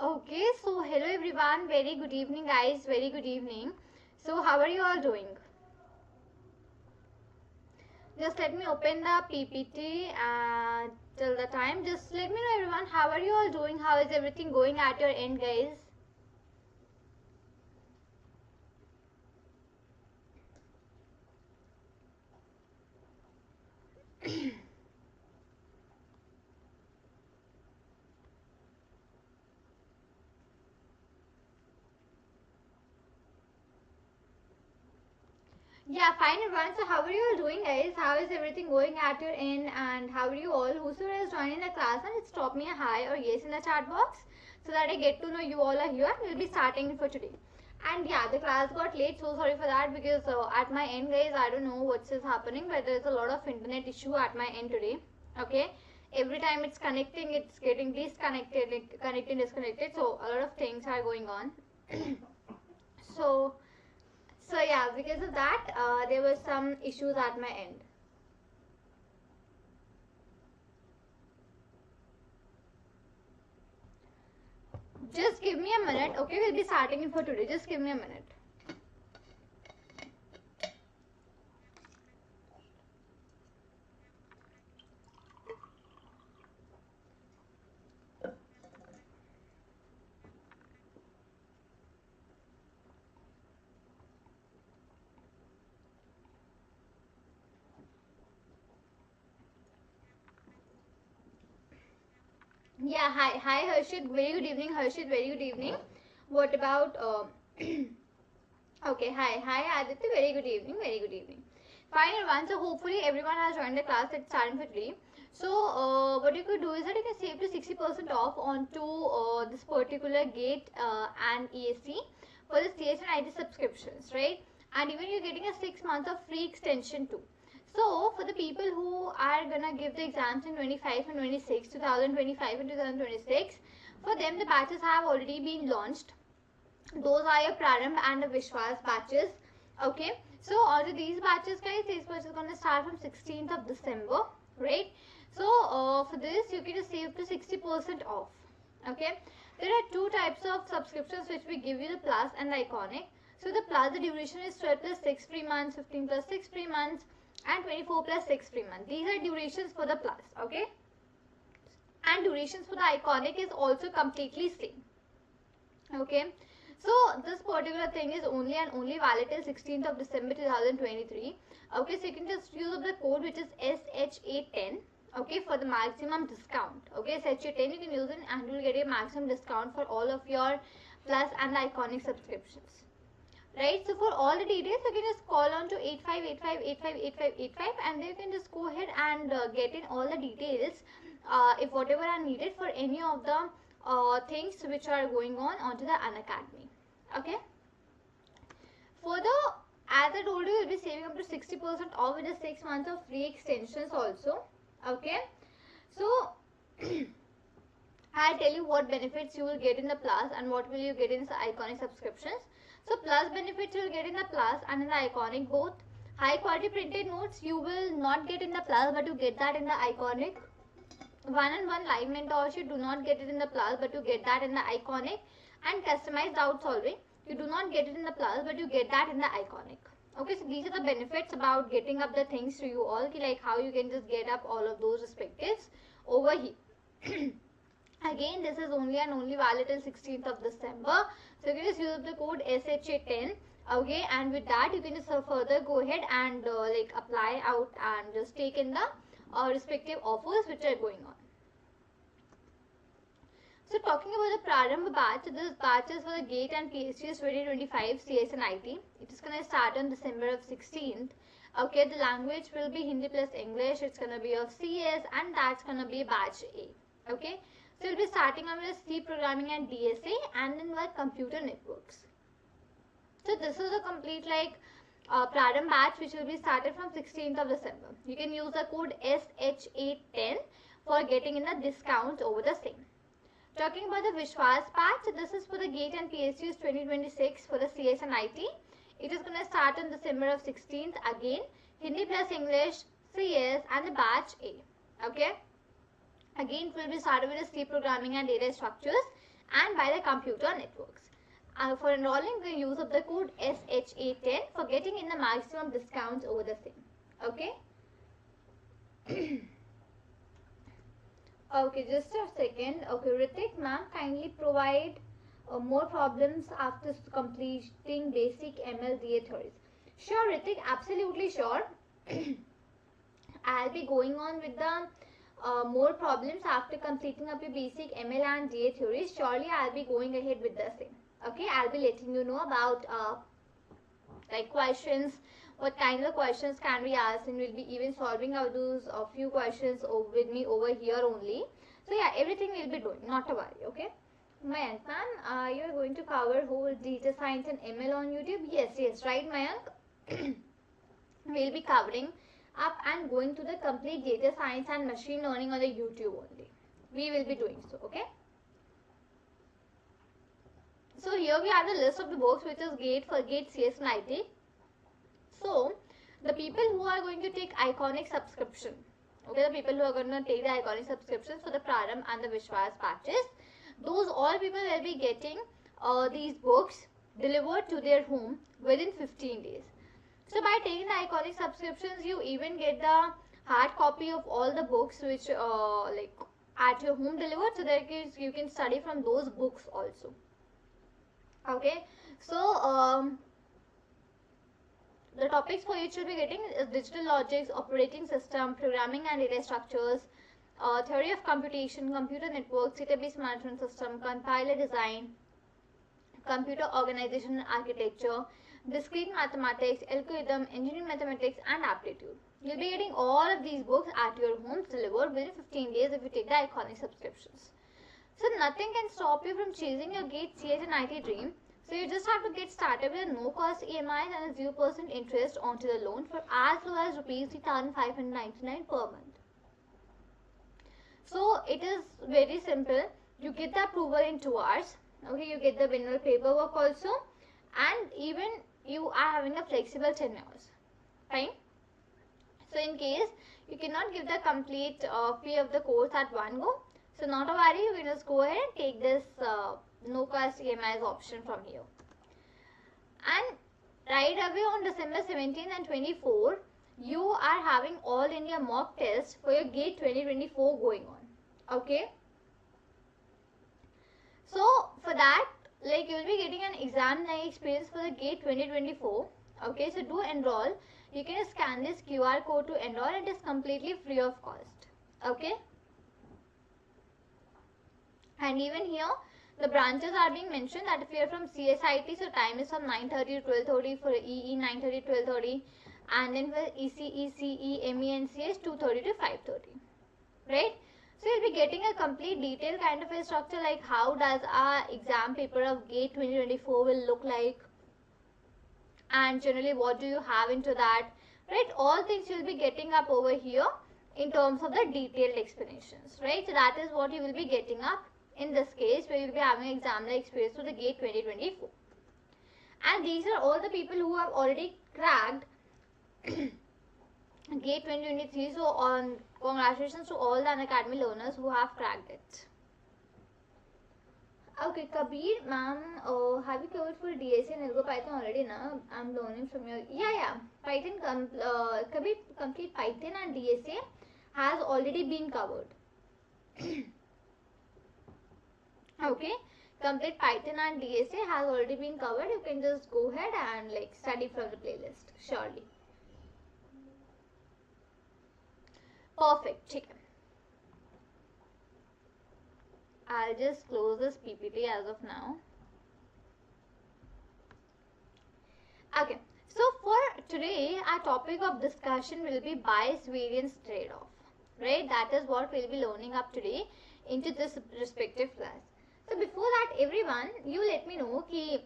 Okay, so hello everyone, very good evening guys, very good evening. So how are you all doing? Just let me open the PPT till the time. Just let me know everyone, how are you all doing? How is everything going at your end, guys? Yeah, fine everyone. So how are you all doing, guys? How is everything going at your end, and how are you all? Whosoever is joining the class, and just drop me a hi or yes in the chat box so that I get to know you all are here. We'll be starting for today. And yeah, the class got late, so sorry for that, because at my end, guys, I don't know what's happening, but there's a lot of internet issue at my end today. Okay, every time it's connecting, it's getting disconnected, connecting, disconnected. So a lot of things are going on. so yeah, because of that, there were some issues at my end. Just give me a minute, okay? We'll be starting it for today. Just give me a minute. Yeah, hi Harshit, very good evening. Harshit, very good evening. What about okay, hi Aditya, very good evening, very good evening. Fine everyone, so hopefully everyone has joined the class at starting for today. So what you could do is that you can save to 60% off onto this particular GATE and ESE for the CS and IT subscriptions, right? And even you're getting a 6 months of free extension too. So for the people who are gonna give the exams in 25 and 26, 2025 and 2026, for them the batches have already been launched. Those are your Prarambh and the Vishwas batches. Okay, so all of these batches, guys, these batches are gonna start from 16th of December, right? So for this you can just save to 60% off. Okay, there are two types of subscriptions which we give you, the Plus and the Iconic. So the Plus, the duration is 12 plus 6 free months, 15 plus 6 free months, and 24 plus 6 free months. These are durations for the Plus, okay? And durations for the Iconic is also completely same, okay? So this particular thing is only and only valid till 16th of December 2023. Okay, so you can just use of the code which is SHA10, okay, for the maximum discount. Okay, SHA10 you can use it and you will get a maximum discount for all of your Plus and the Iconic subscriptions. Right, so for all the details you can just call on to 85858585 and then you can just go ahead and get in all the details if whatever are needed for any of the things which are going on onto the Unacademy. Okay, for the, as I told you, you'll be saving up to 60% off with the 6 months of free extensions also. Okay, so I'll tell you what benefits you will get in the Plus and what will you get in the Iconic subscriptions. So Plus benefits you will get in the Plus and in the Iconic both. High quality printed notes you will not get in the Plus, but you get that in the Iconic. One-on-one live mentorship you do not get it in the Plus, but you get that in the Iconic. And customized doubt solving you do not get it in the Plus, but you get that in the Iconic. Okay, so these are the benefits about getting up the things to you all, like how you can just get up all of those respectives over here. Again, this is only and only valid till 16th of December. So you can just use the code SHA10. Okay, and with that you can just further go ahead and like apply out and just take in the respective offers which are going on. So talking about the Prarambh batch, so this batch is for the GATE and PSCS 2025 CS and IT. It is going to start on December of 16th. Okay, the language will be Hindi plus English. It's going to be of CS and that's going to be batch A. Okay. So we'll be starting on with C programming and DSA and then with computer networks. So this is a complete like Prarambh batch which will be started from 16th of December. You can use the code SHA10 for getting in the discounts over the same. Talking about the Vishwas batch, so this is for the GATE and PSCS 2026 for the CS and IT. It is going to start on December of 16th again. Hindi plus English, CS and the batch A. Okay. Again, it will be started with the C programming and data structures and by the computer networks. For enrolling, the use of the code SHA10 for getting in the maximum discounts over the same. Okay. Okay, just a second. Okay, Ritik ma'am, kindly provide more problems after completing basic MLDA theories. Sure, Ritik, absolutely sure. I'll be going on with the more problems after completing up your basic ML and DA theories. Surely I'll be going ahead with the same. Okay, I'll be letting you know about like questions, what kind of questions can we ask, and we'll be even solving out those few questions with me over here only. So yeah, everything we'll be doing, not to worry. Okay. Mayank ma'am, you are going to cover whole data science and ML on YouTube. Yes, right, Mayank. We'll be covering up and going to the complete data science and machine learning on the YouTube only. We will be doing so. Okay. So here we have the list of the books, which is GATE for GATE, CS and IT. So the people who are going to take iconic subscription, okay, the people who are going to take the iconic subscriptions for the Prarambh and the Vishwas batches, those all people will be getting these books delivered to their home within 15 days. So by taking the iconic subscriptions, you even get the hard copy of all the books which like at your home delivered, so that you can study from those books also. Okay, so the topics for which you'll be getting is digital logics, operating system, programming and data structures, theory of computation, computer networks, database management system, compiler design, computer organization and architecture, discrete mathematics, algorithm, engineering mathematics and aptitude. You'll be getting all of these books at your homes delivered within 15 days if you take the iconic subscriptions. So nothing can stop you from chasing your GATE, CS and IT dream. So you just have to get started with a no cost EMIs and a 0% interest onto the loan for as low as rupees 3,599 per month. So it is very simple. You get the approval in 2 hours. Okay, you get the minimal paperwork also, and even you are having a flexible 10 hours. Fine. So in case you cannot give the complete fee of the course at one go, so not a worry, you can just go ahead and take this no cost EMIs option from here. And right away on December 17 and 24, you are having all India mock test for your GATE 2024 going on. Okay. So for that, like, you will be getting an exam like experience for the GATE 2024. Okay, so do enroll. You can scan this QR code to enroll. It is completely free of cost. Okay. And even here, the branches are being mentioned that if you are from CSIT, so time is from 9:30 to 12:30, for EE 9:30 to 12:30, and then for ECE, CE, ME and CS 2:30 to 5:30, right? So you'll be getting a complete detailed kind of a structure, like how does our exam paper of GATE 2024 will look like, and generally what do you have into that, right? All things you'll be getting up over here in terms of the detailed explanations, right? So that is what you will be getting up in this case, where you'll be having examiner experience for the GATE 2024. And these are all the people who have already cracked GATE 2023. So congratulations to all the Unacademy learners who have cracked it. Okay, Kabir ma'am, have you covered for DSA and Algo Python already? Now I'm learning from your Python. Kabir, complete Python and DSA has already been covered. Okay, complete Python and DSA has already been covered. You can just go ahead and like study from the playlist, surely. Perfect. I'll just close this PPT as of now. Okay, so for today, our topic of discussion will be bias-variance trade-off, right? That is what we'll be learning up today into this respective class. So before that, everyone, you let me know ki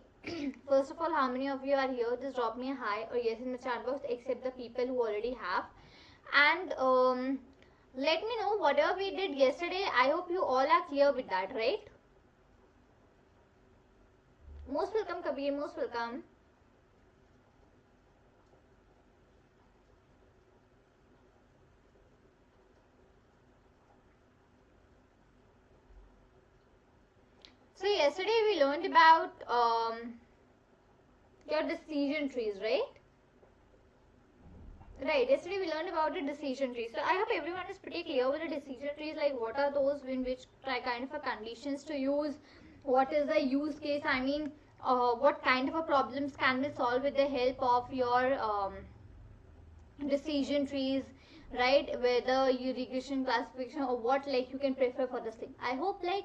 first of all, how many of you are here? Just drop me a hi or yes in the chat box, except the people who already have. And let me know whatever we did yesterday. I hope you all are clear with that, right? Most welcome, Kabir. Most welcome. So yesterday we learned about your decision trees, right? Right, yesterday we learned about the decision trees. So I hope everyone is pretty clear with the decision trees, like what are those, in which kind of a conditions to use, what is the use case, I mean, what kind of a problems can be solved with the help of your decision trees, right? Whether you regression classification or what like you can prefer for this thing. I hope like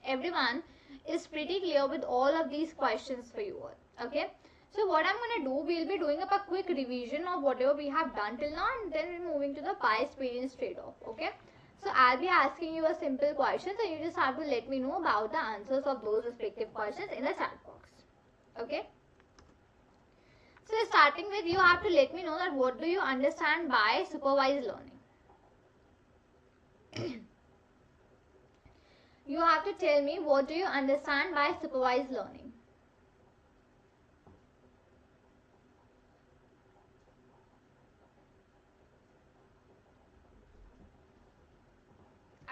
everyone is pretty clear with all of these questions for you all. Okay, so what I'm going to do, we'll be doing up a quick revision of whatever we have done till now, and then we're moving to the bias-variance trade-off. Okay, so I'll be asking you a simple questions, and you just have to let me know about the answers of those respective questions in the chat box. Okay, so starting with, you have to let me know that what do you understand by supervised learning. You have to tell me what do you understand by supervised learning.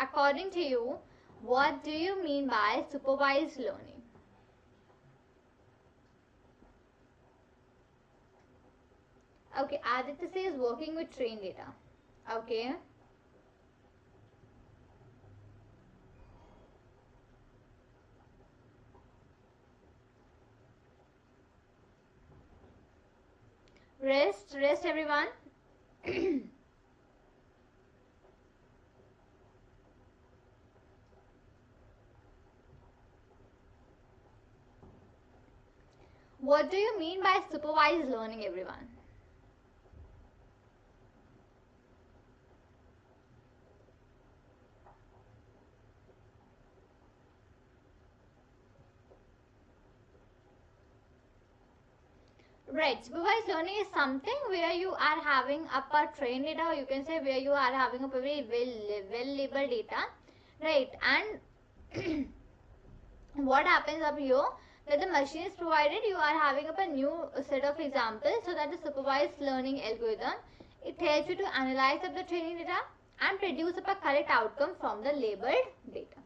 According to you, what do you mean by supervised learning? Okay, Aditya says working with trained data. Okay. Rest everyone. What do you mean by supervised learning, everyone? Right, supervised learning is something where you are having up a trained data, or you can say where you are having a very well labeled data, right? And what happens up here, that the machine is provided, you are having up a new set of examples, so that the supervised learning algorithm, it helps you to analyze up the training data and produce up a correct outcome from the labeled data.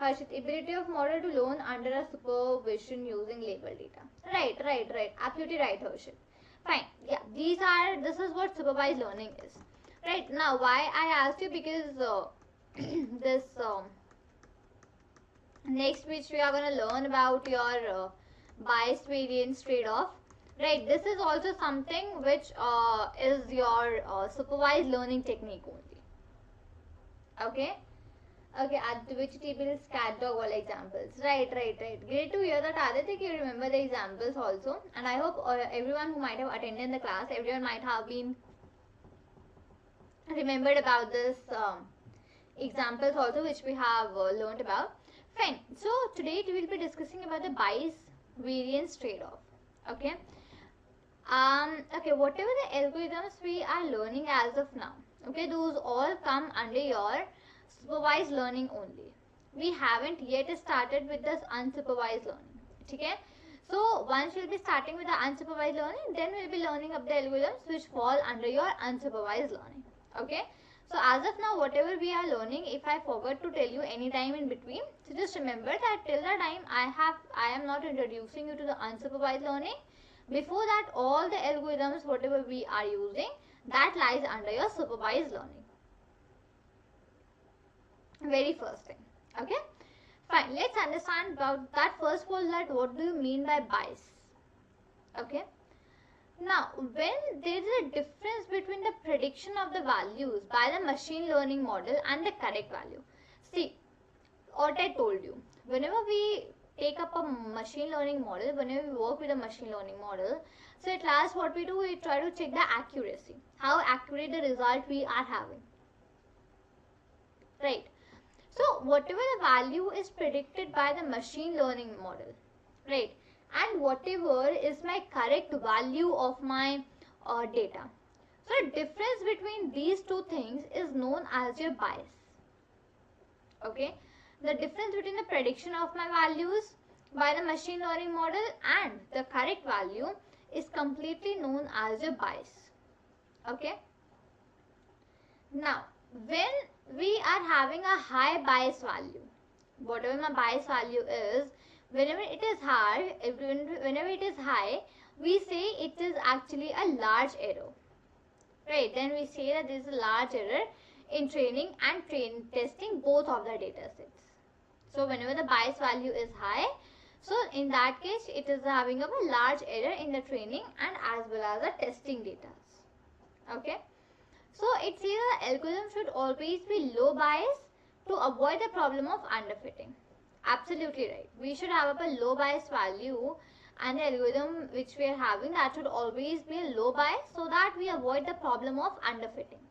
Harshit, ability of model to learn under a supervision using labeled data. Right. Absolutely right, Harshit. Fine. Yeah, this is what supervised learning is. Right. Now, why I asked you, because this next, which we are going to learn about your bias-variance trade-off. Right. This is also something which is your supervised learning technique only. Okay. Okay, at which table is cat dog all examples. Right. Great to hear that, Aditya, you remember the examples also. And I hope everyone who might have attended the class, everyone might have been remembered about this examples also, which we have learned about. Fine. So today we will be discussing about the bias-variance trade-off. Okay. Okay, whatever the algorithms we are learning as of now, okay, those all come under your supervised learning only. We haven't yet started with this unsupervised learning. Okay, so once we'll be starting with the unsupervised learning, then we'll be learning up the algorithms which fall under your unsupervised learning. Okay, so as of now, whatever we are learning, if I forgot to tell you any time in between, so just remember that till the time I am not introducing you to the unsupervised learning, before that all the algorithms whatever we are using, that lies under your supervised learning. Very first thing. Okay, fine, let's understand about that. First of all, that what do you mean by bias? Okay, now when there is a difference between the prediction of the values by the machine learning model and the correct value, see what I told you, whenever we take up a machine learning model, whenever we work with a machine learning model, so at last what we do, we try to check the accuracy, how accurate the result we are having, right? So whatever the value is predicted by the machine learning model, right, and whatever is my correct value of my data, so the difference between these two things is known as your bias. Okay, the difference between the prediction of my values by the machine learning model and the correct value is completely known as your bias. Okay, now when we are having a high bias value, whatever my bias value is, whenever it is high, whenever it is high, we say it is actually a large error, right? Then we say that there is a large error in training and testing both of the data sets. So whenever the bias value is high, so in that case it is having a large error in the training and as well as the testing data. Okay, so it says the algorithm should always be low bias to avoid the problem of underfitting. Absolutely right. We should have a low bias value, and the algorithm which we are having, that should always be a low bias so that we avoid the problem of underfitting.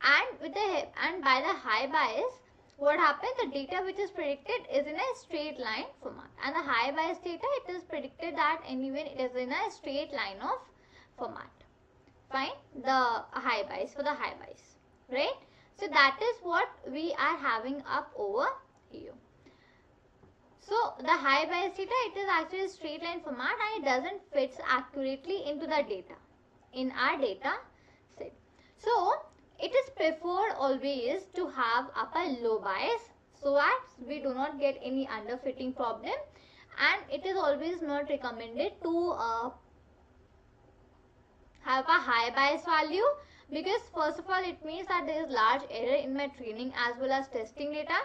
And by the high bias, what happens? The data which is predicted is in a straight line format, and the high bias data, it is predicted that anyway it is in a straight line of format. Fine, the high bias, for the high bias, right? So that is what we are having up over here. So the high bias data, it is actually a straight line format and it doesn't fit accurately into the data in our data set. So it is preferred always to have up a low bias so that we do not get any underfitting problem, and it is always not recommended to have a high bias value, because first of all it means that there is large error in my training as well as testing data,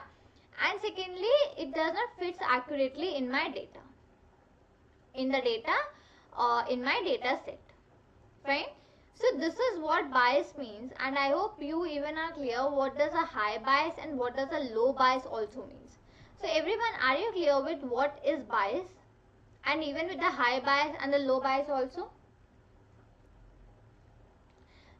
and secondly it does not fit accurately in my data, in my data set. Fine. So this is what bias means, and I hope you even are clear what does a high bias and what does a low bias also means. So everyone, are you clear with what is bias, and even with the high bias and the low bias also?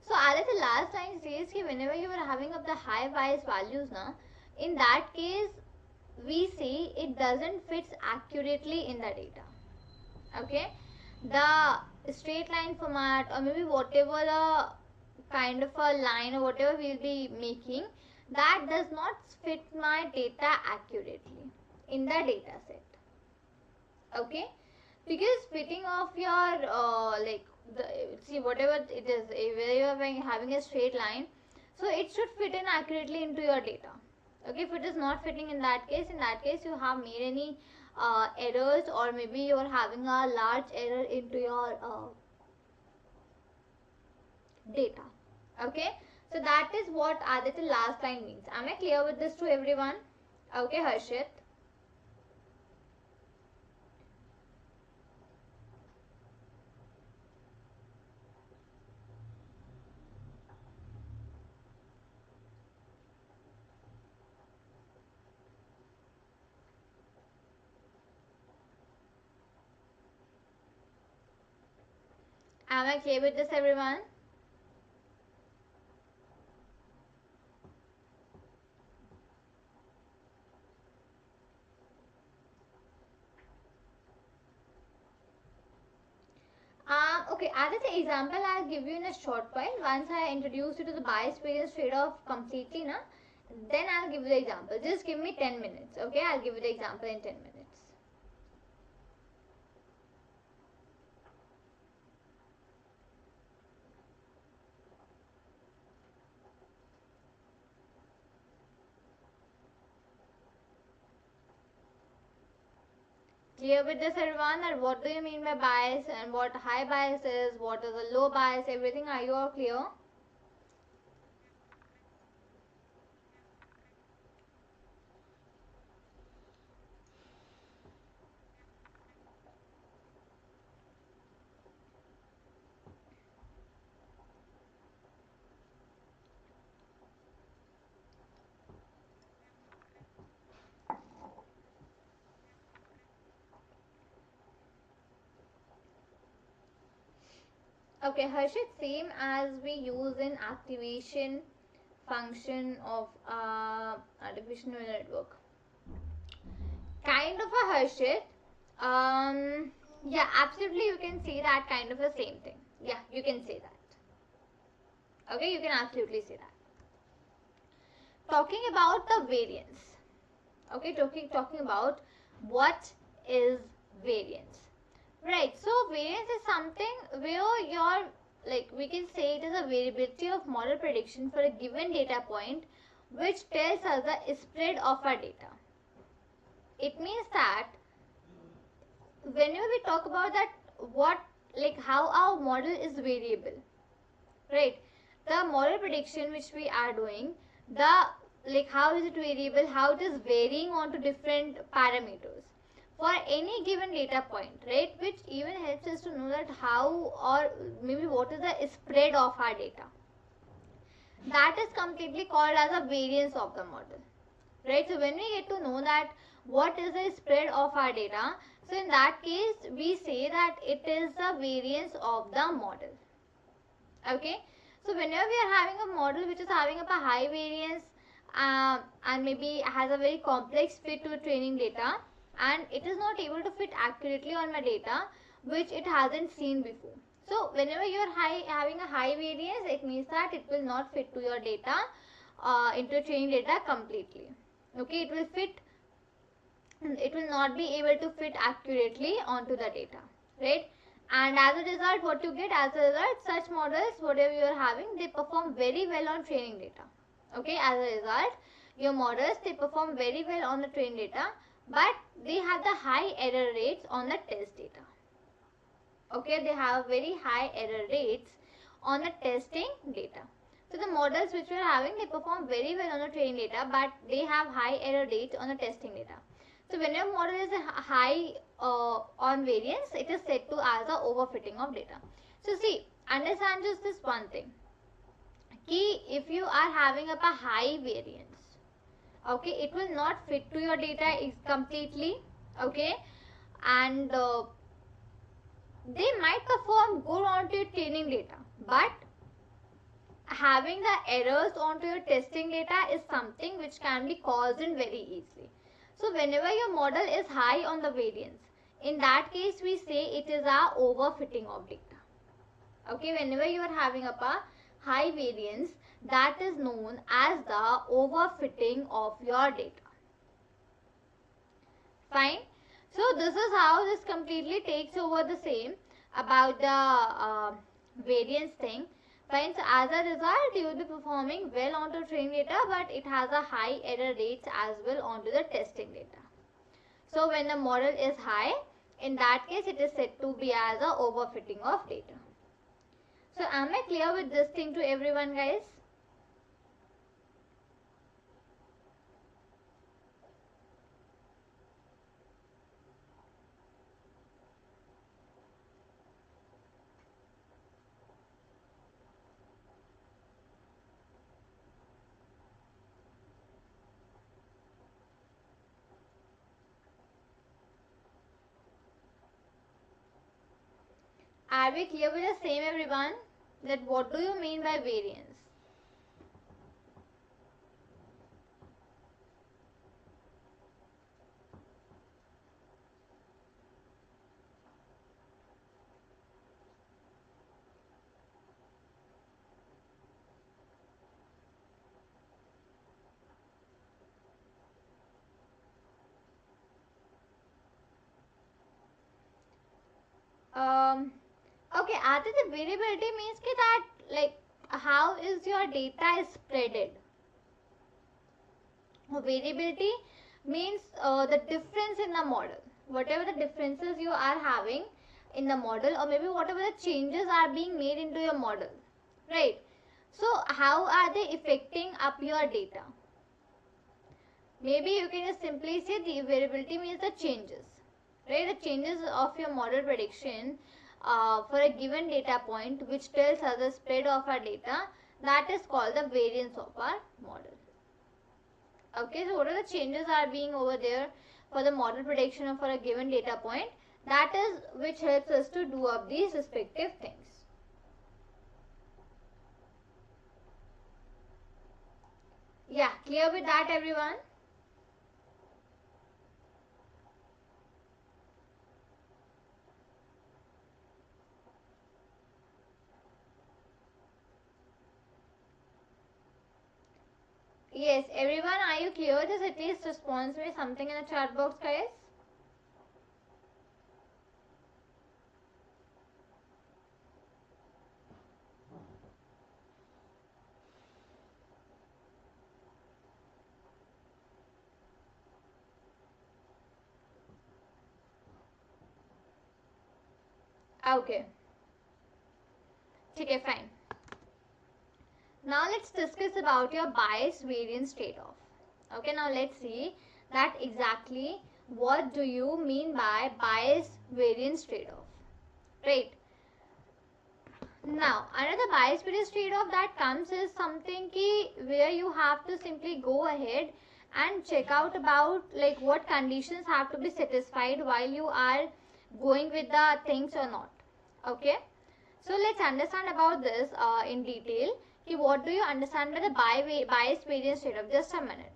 So as the last line says, whenever you are having up the high bias values now, in that case we say it doesn't fit accurately in the data. Okay, the straight line format, or maybe whatever the kind of a line or whatever we'll be making, that does not fit my data accurately in the data set. Okay, because fitting of your see whatever it is, where you are having a straight line, so it should fit in accurately into your data. Okay, if it is not fitting in that case you have made any errors, or maybe you are having a large error into your data. Okay, so that is what Aditya last line means. Am I clear with this to everyone? Okay, Harshit. Am I clear with this, everyone? Okay, as an example, I'll give you in a short while. Once I introduce you to the bias-variance trade-off completely, then I'll give you the example. Just give me 10 minutes. Okay, I'll give you the example in 10 minutes. Clear with this, everyone, that what do you mean by bias and what high bias is, what is a low bias, everything? Are you all clear? Okay, Harshit, same as we use in activation function of artificial neural network. Kind of a Harshit. Yeah, absolutely, you can say that kind of the same thing. Yeah, you can say that. Okay, you can absolutely say that. Talking about the variance. Okay, talking about what is variance. Right, so variance is something where we can say it is a variability of model prediction for a given data point which tells us the spread of our data. It means that whenever we talk about that, how our model is variable, right? The model prediction which we are doing, how is it variable, how it is varying onto different parameters for any given data point, right? Which even helps us to know that how, or maybe what is the spread of our data. That is completely called as a variance of the model, right? So when we get to know that what is the spread of our data, so in that case we say that it is the variance of the model. Okay, so whenever we are having a model which is having a high variance and maybe has a very complex fit to training data, and it is not able to fit accurately on my data which it hasn't seen before. So whenever you are having a high variance, it means that it will not fit to your data, into training data completely. Okay, it will not be able to fit accurately onto the data, right? And as a result, what you get as a result, such models, whatever you are having, they perform very well on training data. Okay, as a result, your models, they perform very well on the training data, but they have the high error rates on the test data. Okay, they have very high error rates on the testing data. So the models which we are having, they perform very well on the training data, but they have high error rates on the testing data. So whenever model is high on variance, it is said to as a overfitting of data. So see, understand just this one thing. Key, if you are having a high variance, okay, it will not fit to your data completely, okay, and they might perform good onto your training data, but having the errors onto your testing data is something which can be caused in very easily. So whenever your model is high on the variance, in that case we say it is a overfitting of data. Okay, whenever you are having a high variance, that is known as the overfitting of your data. Fine. So this is how this completely takes over the same about the variance thing. Fine. So as a result, you will be performing well onto training data, but it has a high error rates as well onto the testing data. So when the model is high, in that case it is said to be as a overfitting of data. So am I clear with this thing to everyone, guys? Are we clear with the same, everyone? That what do you mean by variance? Okay, Adi, the variability means that how is your data spreaded. Variability means the difference in the model. Whatever the differences you are having in the model, or maybe whatever the changes are being made into your model, right? So how are they affecting up your data? Maybe you can just simply say the variability means the changes, right? The changes of your model prediction for a given data point, which tells us the spread of our data, that is called the variance of our model. Okay, so what are the changes are being over there for the model prediction or for a given data point, that is which helps us to do up these respective things. Yeah, clear with that, everyone? Yes, everyone, are you clear? Just at least respond me something in the chat box, guys. Okay. Okay, fine. Now let's discuss about your bias-variance trade-off. Okay, now let's see that exactly what do you mean by bias-variance trade-off, right? Now, another bias-variance trade-off that comes is something where you have to simply go ahead and check out about like what conditions have to be satisfied while you are going with the things or not. Okay, so let's understand about this in detail. What do you understand by the bias-variance trade-off? Just a minute.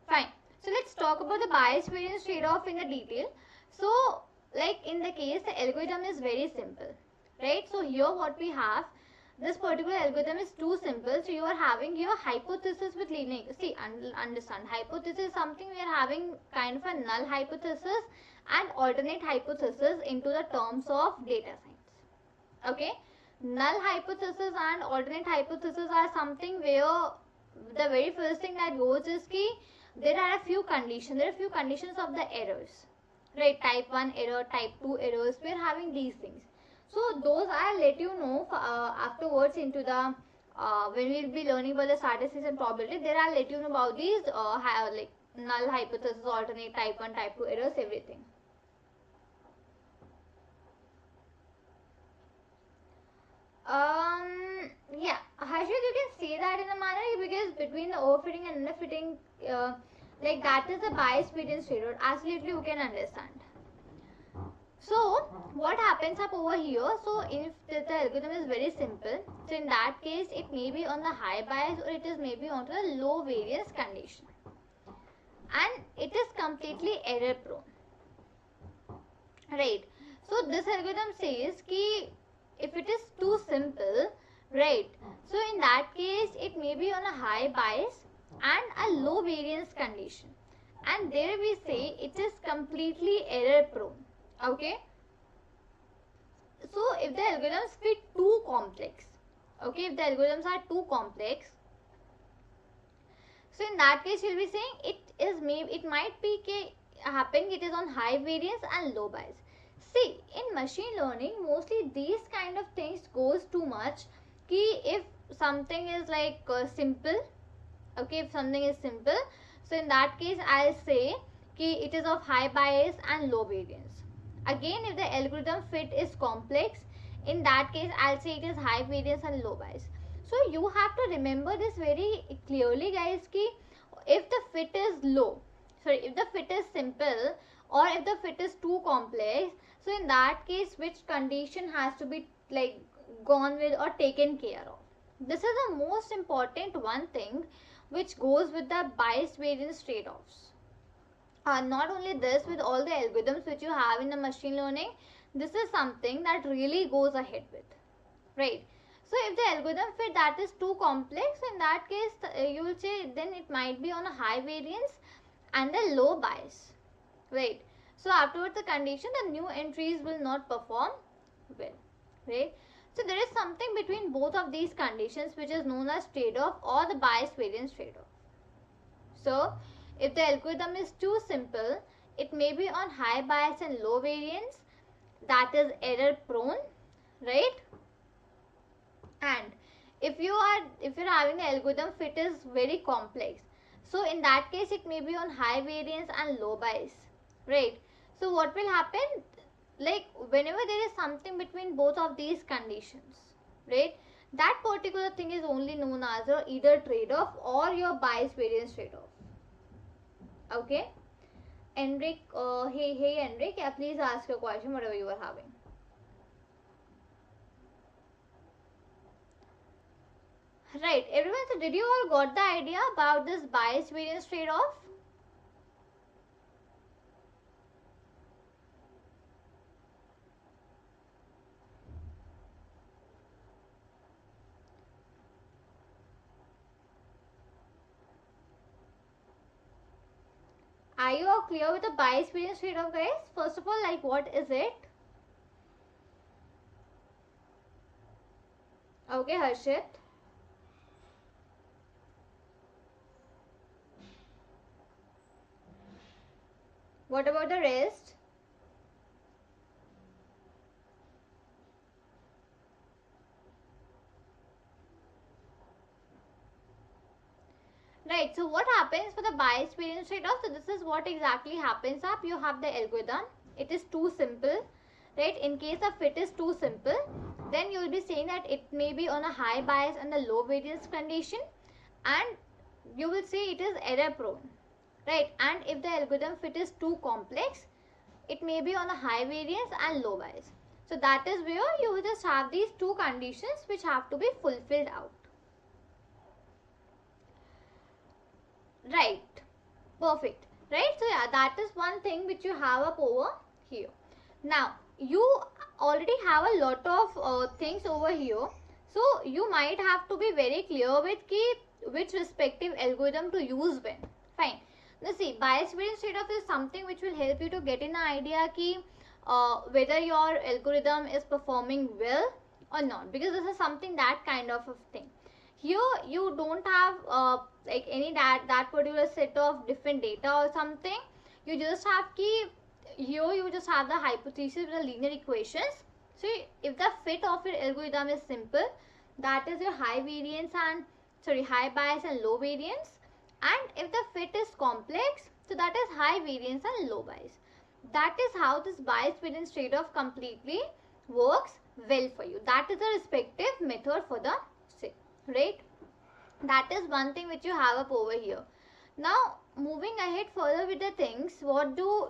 Fine. So let's talk about the bias-variance trade-off in the detail. So, like in the case, the algorithm is very simple, right? So here what we have, this particular algorithm is too simple. So you are having your hypothesis with linear. See, understand, hypothesis is something we are having kind of a null hypothesis and alternate hypothesis into the terms of data science. Okay, null hypothesis and alternate hypothesis are something where the very first thing that goes is there are a few conditions. There are a few conditions of the errors, right? Type 1 error, type 2 errors. We are having these things. So those I'll let you know afterwards into the when we'll be learning about the statistics and probability. There I'll let you know about these like null hypothesis, alternate, type 1, type 2 errors, everything. Yeah, Harshit, you can say that in a manner because between the overfitting and underfitting, like that is the bias-variance trade-off. Absolutely, you can understand. So, what happens up over here? So, if the algorithm is very simple, so in that case, it may be on the high bias or it is maybe onto the low variance condition, and it is completely error prone, right? So, this algorithm says if it is too simple, right, so in that case it may be on a high bias and a low variance condition, and there we say it is completely error prone. Okay, so if the algorithms fit too complex, okay, if the algorithms are too complex, so in that case you will be saying it might be it is on high variance and low bias. See, in machine learning, mostly these kind of things goes too much. If something is like simple, okay, if something is simple, so in that case, I'll say it is of high bias and low variance. Again, if the algorithm fit is complex, in that case, I'll say it is high variance and low bias. So you have to remember this very clearly, guys. If the fit is low, sorry, if the fit is simple, or if the fit is too complex, so in that case which condition has to be like gone with or taken care of? This is the most important one thing which goes with the bias variance trade-offs. Not only this, with all the algorithms which you have in the machine learning, this is something that really goes ahead with, right? So if the algorithm fit that is too complex, in that case you will say then it might be on a high variance and a low bias, right? So afterwards the condition, the new entries will not perform well, right? So there is something between both of these conditions which is known as trade-off or the bias variance trade-off. So if the algorithm is too simple, it may be on high bias and low variance, that is error prone, right? And if you're having the algorithm fit is very complex, so in that case it may be on high variance and low bias, right? So what will happen, like whenever there is something between both of these conditions, right, that particular thing is only known as either trade-off or your bias variance trade-off. Okay, Enric, hey Enric, yeah, please ask your question whatever you are having. Right, everyone, so did you all got the idea about this bias variance trade-off? Are you all clear with the bias variance trade-off, guys? First of all, like what is it? Okay, Harshit. What about the rest? Right, so what happens for the bias-variance trade-off? So this is what exactly happens up. You have the algorithm. It is too simple, right? In case the fit is too simple, then you will be saying that it may be on a high bias and a low variance condition, and you will say it is error prone, right? And if the algorithm fit is too complex, it may be on a high variance and low bias. So that is where you will just have these two conditions which have to be fulfilled out. Right, perfect, right? So yeah, that is one thing which you have up over here. Now you already have a lot of things over here, so you might have to be very clear with which respective algorithm to use when. Fine. Now see, bias-variance trade-off is something which will help you to get an idea whether your algorithm is performing well or not, because this is something that kind of a thing. Here you don't have like any that particular set of different data or something. You just have here you just have the hypothesis with the linear equations. So if the fit of your algorithm is simple, that is your high bias and low variance, and if the fit is complex, so that is high variance and low bias. That is how this bias-variance trade-off completely works well for you. That is the respective method for the right? That is one thing which you have up over here. Now moving ahead further with the things, what do you